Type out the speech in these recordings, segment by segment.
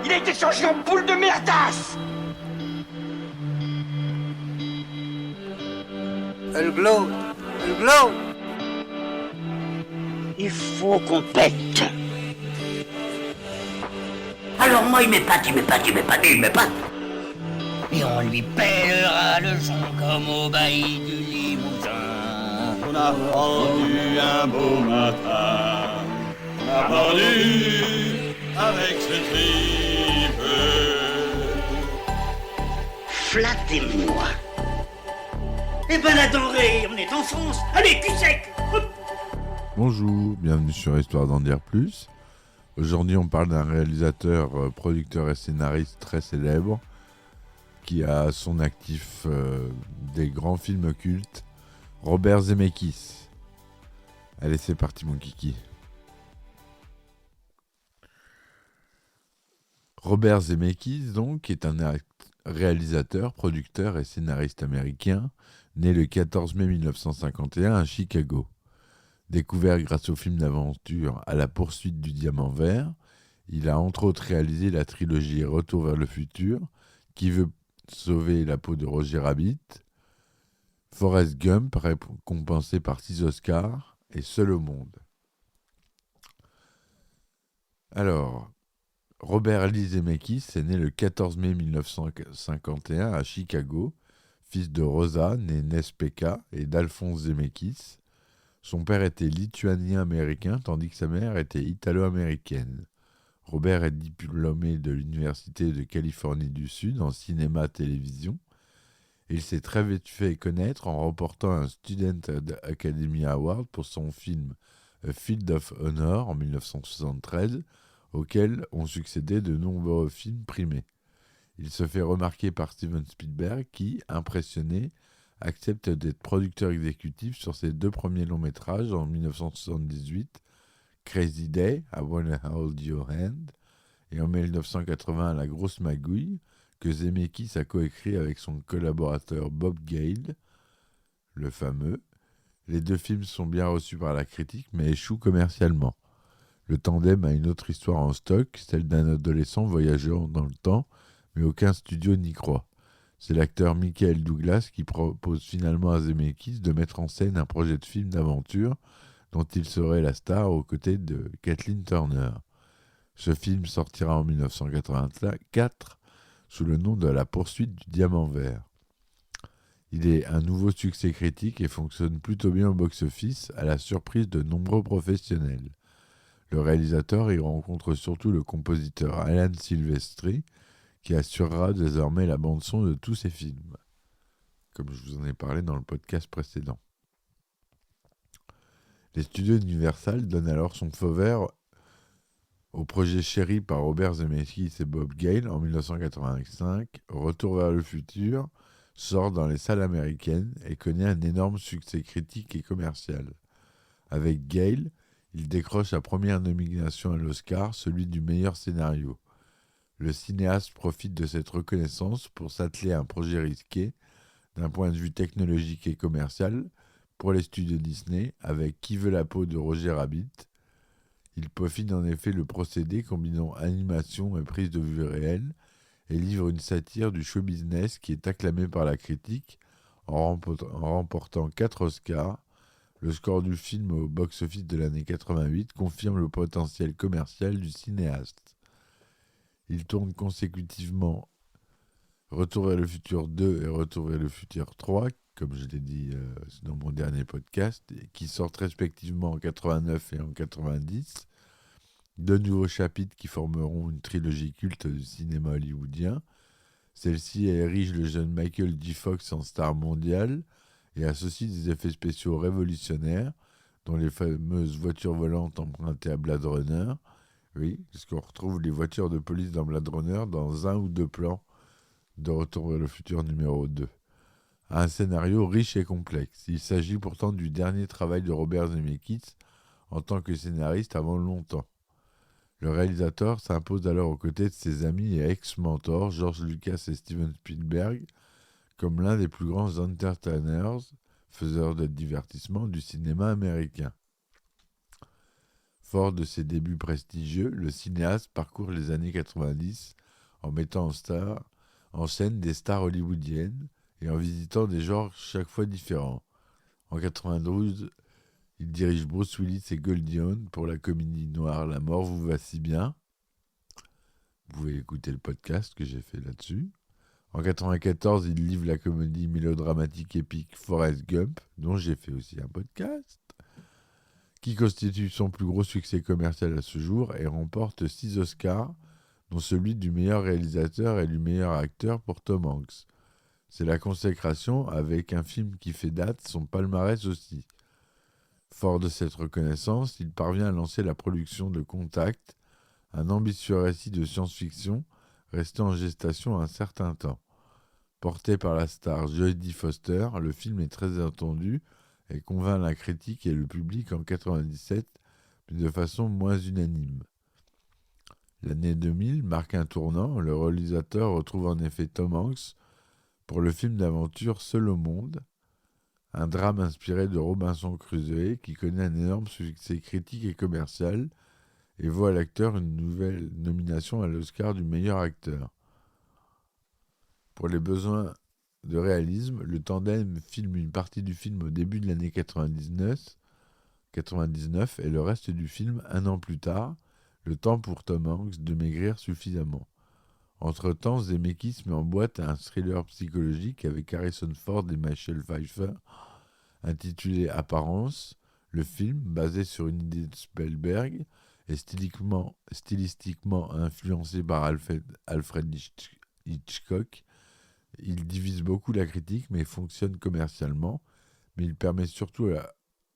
Il a été changé en boule de merdasse. Elle glow. Elle glow. Il faut qu'on pète. Alors moi il m'épate. Et on lui pèlera le son comme au bailli du Limousin. On a rendu un beau matin, on a rendu avec ce tripe. Flattez-moi. Eh ben la denrée, on est en France. Allez, cul sec. Bonjour, bienvenue sur Histoire d'en dire plus. Aujourd'hui, on parle d'un réalisateur, producteur et scénariste très célèbre qui a à son actif des grands films cultes, Robert Zemeckis. Allez, c'est parti mon kiki. Robert Zemeckis, donc, est un réalisateur, producteur et scénariste américain, né le 14 mai 1951 à Chicago. Découvert grâce au film d'aventure À la poursuite du diamant vert, il a entre autres réalisé la trilogie Retour vers le futur, Qui veut sauver la peau de Roger Rabbit, Forrest Gump, récompensé par 6 Oscars, et Seul au monde. Alors, Robert Lee Zemeckis est né le 14 mai 1951 à Chicago, fils de Rosa, née Nespeka, et d'Alphonse Zemeckis. Son père était lituanien-américain, tandis que sa mère était italo-américaine. Robert est diplômé de l'Université de Californie du Sud en cinéma-télévision. Il s'est très vite fait connaître en remportant un Student Academy Award pour son film A Field of Honor en 1973, auquel ont succédé de nombreux films primés. Il se fait remarquer par Steven Spielberg qui, impressionné, accepte d'être producteur exécutif sur ses 2 premiers longs métrages en 1978, Crazy Day, I Wanna Hold Your Hand, et en 1980 La Grosse Magouille, que Zemeckis a coécrit avec son collaborateur Bob Gale, le fameux. Les 2 films sont bien reçus par la critique, mais échouent commercialement. Le tandem a une autre histoire en stock, celle d'un adolescent voyageant dans le temps, mais aucun studio n'y croit. C'est l'acteur Michael Douglas qui propose finalement à Zemeckis de mettre en scène un projet de film d'aventure dont il serait la star aux côtés de Kathleen Turner. Ce film sortira en 1984 sous le nom de La poursuite du diamant vert. Il est un nouveau succès critique et fonctionne plutôt bien au box-office à la surprise de nombreux professionnels. Le réalisateur y rencontre surtout le compositeur Alan Silvestri, qui assurera désormais la bande-son de tous ses films, comme je vous en ai parlé dans le podcast précédent. Les studios Universal donnent alors son feu vert au projet chéri par Robert Zemeckis et Bob Gale en 1985. Retour vers le futur sort dans les salles américaines et connaît un énorme succès critique et commercial. Avec Gale, il décroche sa première nomination à l'Oscar, celui du meilleur scénario. Le cinéaste profite de cette reconnaissance pour s'atteler à un projet risqué, d'un point de vue technologique et commercial, pour les studios Disney, avec Qui veut la peau de Roger Rabbit. Il peaufine en effet le procédé combinant animation et prise de vue réelle, et livre une satire du show business qui est acclamée par la critique, en remportant 4 Oscars. Le score du film au box-office de l'année 88 confirme le potentiel commercial du cinéaste. Il tourne consécutivement Retour vers le futur 2 et Retour vers le futur 3, comme je l'ai dit dans mon dernier podcast, qui sortent respectivement en 89 et en 90. 2 nouveaux chapitres qui formeront une trilogie culte du cinéma hollywoodien. Celle-ci érige le jeune Michael J. Fox en star mondiale et associe des effets spéciaux révolutionnaires, dont les fameuses voitures volantes empruntées à Blade Runner. Oui, parce qu'on retrouve les voitures de police dans Blade Runner dans 1 ou 2 plans de Retour vers le futur numéro 2. Un scénario riche et complexe. Il s'agit pourtant du dernier travail de Robert Zemeckis en tant que scénariste avant longtemps. Le réalisateur s'impose alors aux côtés de ses amis et ex-mentors George Lucas et Steven Spielberg comme l'un des plus grands entertainers, faiseurs de divertissement du cinéma américain. Fort de ses débuts prestigieux, le cinéaste parcourt les années 90 en mettant en scène des stars hollywoodiennes et en visitant des genres chaque fois différents. En 92, il dirige Bruce Willis et Goldie Hawn pour la comédie noire La mort vous va si bien. Vous pouvez écouter le podcast que j'ai fait là-dessus. En 94, il livre la comédie mélodramatique épique Forrest Gump, dont j'ai fait aussi un podcast, qui constitue son plus gros succès commercial à ce jour et remporte 6 Oscars, dont celui du meilleur réalisateur et du meilleur acteur pour Tom Hanks. C'est la consécration avec un film qui fait date, son palmarès aussi. Fort de cette reconnaissance, il parvient à lancer la production de Contact, un ambitieux récit de science-fiction resté en gestation un certain temps. Porté par la star Jodie Foster, le film est très attendu et convainc la critique et le public en 1997, mais de façon moins unanime. L'année 2000 marque un tournant, le réalisateur retrouve en effet Tom Hanks pour le film d'aventure Seul au monde, un drame inspiré de Robinson Crusoe qui connaît un énorme succès critique et commercial et voit à l'acteur une nouvelle nomination à l'Oscar du meilleur acteur. Pour les besoins de réalisme, le tandem filme une partie du film au début de l'année 99 et le reste du film un an plus tard, le temps pour Tom Hanks de maigrir suffisamment. Entre-temps, Zemeckis met en boîte un thriller psychologique avec Harrison Ford et Michelle Pfeiffer, intitulé Apparence. Le film, basé sur une idée de Spielberg, est stylistiquement influencé par Alfred Hitchcock. Il divise beaucoup la critique, mais fonctionne commercialement. Mais il permet surtout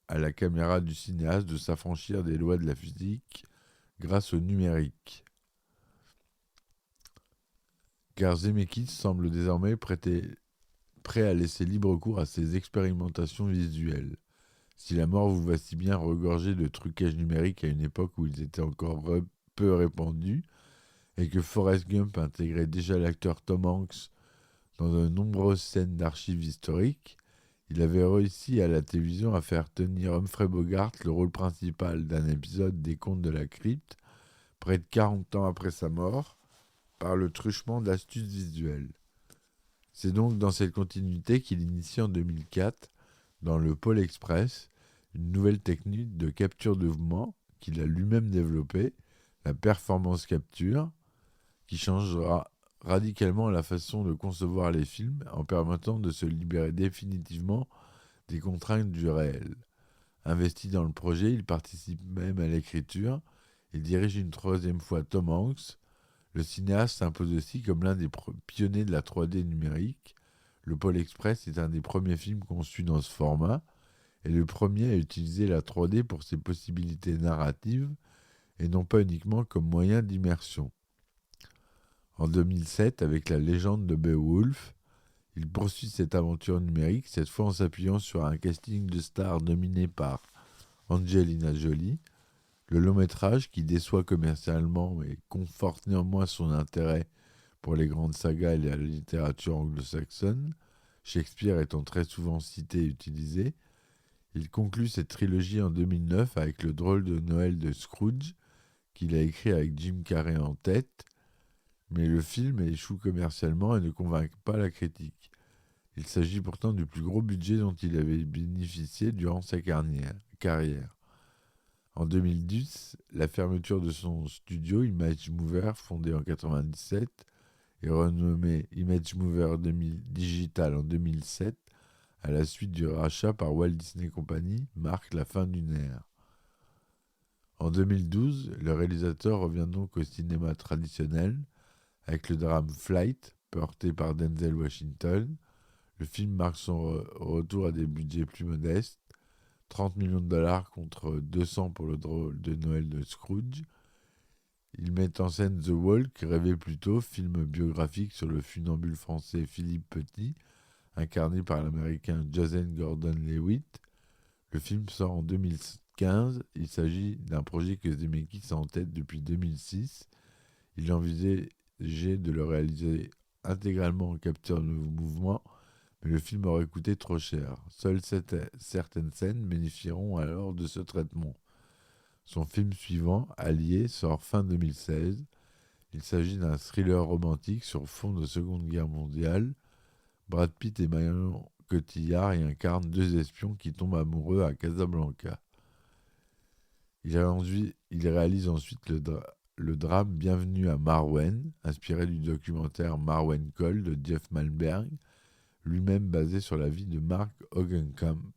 à la caméra du cinéaste de s'affranchir des lois de la physique grâce au numérique. Car Zemeckis semble désormais prêt à laisser libre cours à ses expérimentations visuelles. Si La mort vous va si bien regorgeait de trucage numérique à une époque où ils étaient encore peu répandus, et que Forrest Gump intégrait déjà l'acteur Tom Hanks dans de nombreuses scènes d'archives historiques, il avait réussi à la télévision à faire tenir Humphrey Bogart le rôle principal d'un épisode des Contes de la Crypte, près de 40 ans après sa mort, par le truchement d'astuces visuelles. C'est donc dans cette continuité qu'il initie en 2004, dans le Pôle Express, une nouvelle technique de capture de mouvement qu'il a lui-même développée, la performance capture, qui changera radicalement la façon de concevoir les films en permettant de se libérer définitivement des contraintes du réel. Investi dans le projet, il participe même à l'écriture et dirige une troisième fois Tom Hanks. Le cinéaste s'impose aussi comme l'un des pionniers de la 3D numérique. Le Pôle Express est un des premiers films conçus dans ce format et le premier à utiliser la 3D pour ses possibilités narratives et non pas uniquement comme moyen d'immersion. En 2007, avec La légende de Beowulf, il poursuit cette aventure numérique, cette fois en s'appuyant sur un casting de stars dominé par Angelina Jolie. Le long-métrage, qui déçoit commercialement mais conforte néanmoins son intérêt pour les grandes sagas et la littérature anglo-saxonne, Shakespeare étant très souvent cité et utilisé, il conclut cette trilogie en 2009 avec Le drôle de Noël de Scrooge, qu'il a écrit avec Jim Carrey en tête, mais le film échoue commercialement et ne convainc pas la critique. Il s'agit pourtant du plus gros budget dont il avait bénéficié durant sa carrière. En 2010, la fermeture de son studio Image Mover, fondé en 1997, et renommé Image Mover Digital en 2007, à la suite du rachat par Walt Disney Company, marque la fin d'une ère. En 2012, le réalisateur revient donc au cinéma traditionnel avec le drame Flight, porté par Denzel Washington. Le film marque son retour à des budgets plus modestes, 30 millions de dollars contre 200 pour Le drôle de Noël de Scrooge. Il met en scène The Walk, rêvé plus tôt, film biographique sur le funambule français Philippe Petit, incarné par l'américain Joseph Gordon-Levitt. Le film sort en 2015. Il s'agit d'un projet que Zemeckis a en tête depuis 2006. Il envisageait de le réaliser intégralement en capture de mouvement, mais le film aurait coûté trop cher. Seules certaines scènes bénéficieront alors de ce traitement. Son film suivant, Allié, sort fin 2016. Il s'agit d'un thriller romantique sur fond de Seconde Guerre mondiale. Brad Pitt et Marion Cotillard y incarnent deux espions qui tombent amoureux à Casablanca. Il réalise ensuite le drame Bienvenue à Marwen, inspiré du documentaire Marwen Call de Jeff Malmberg, lui-même basé sur la vie de Mark Hogenkamp.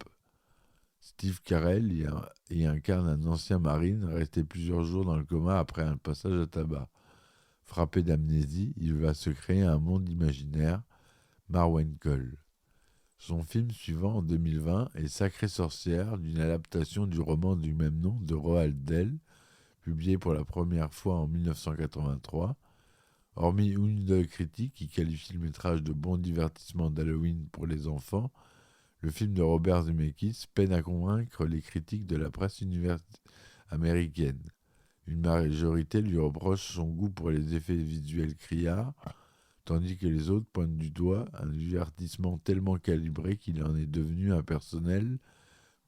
Steve Carell y incarne un ancien marine resté plusieurs jours dans le coma après un passage à tabac. Frappé d'amnésie, il va se créer un monde imaginaire, Marwen Call. Son film suivant en 2020 est Sacrée sorcière, d'une adaptation du roman du même nom de Roald Dahl, publié pour la première fois en 1983. Hormis une de critique qui qualifie le métrage de bon divertissement d'Halloween pour les enfants, le film de Robert Zemeckis peine à convaincre les critiques de la presse américaine. Une majorité lui reproche son goût pour les effets visuels criards, tandis que les autres pointent du doigt un divertissement tellement calibré qu'il en est devenu impersonnel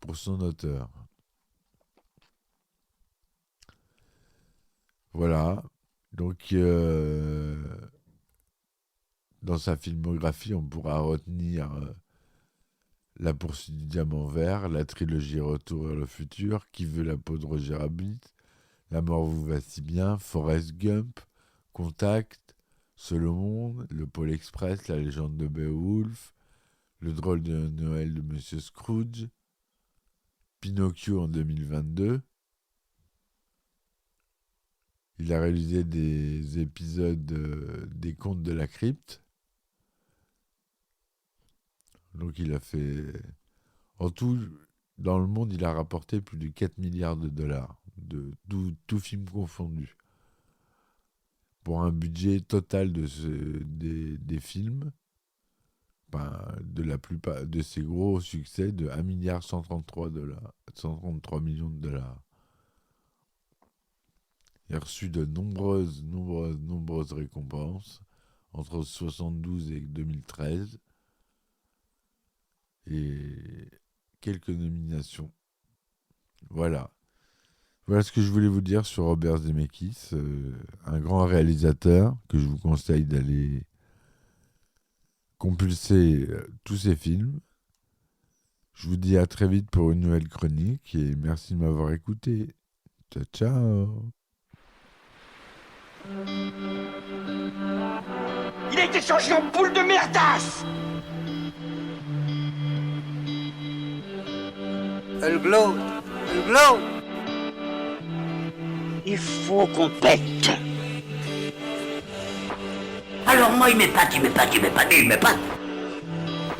pour son auteur. Voilà. Donc, dans sa filmographie, on pourra retenir La poursuite du diamant vert, la trilogie Retour vers le futur, Qui veut la peau de Roger Rabbit, La mort vous va si bien, Forrest Gump, Contact, Seul au monde, Le Pôle Express, La légende de Beowulf, Le drôle de Noël de Monsieur Scrooge, Pinocchio en 2022. Il a réalisé des épisodes des Contes de la Crypte. Donc il a fait... En tout, dans le monde, il a rapporté plus de 4 milliards de dollars, tout film confondu. Pour un budget total des films, de la plupart de ses gros succès, de 1,133 millions de dollars. Il a reçu de nombreuses récompenses entre 1972 et 2013 et quelques nominations. Voilà ce que je voulais vous dire sur Robert Zemeckis, un grand réalisateur que je vous conseille d'aller compulser tous ses films. Je vous dis à très vite pour une nouvelle chronique et merci de m'avoir écouté. Ciao, ciao. Il a été changé en boule de merdasse. Elle glow. Elle glow. Il faut qu'on pète. Alors moi, il m'épate.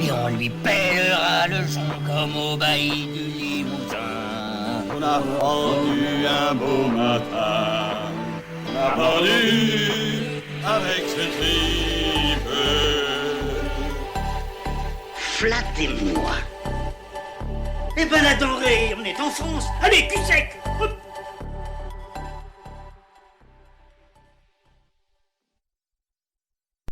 Et on lui pèlera le son comme au bailli du Limousin. On a pendu un beau matin, on a pendu avec ce tripe. Flattez-moi. Eh ben la denrée, on est en France. Allez, cul sec. Hop.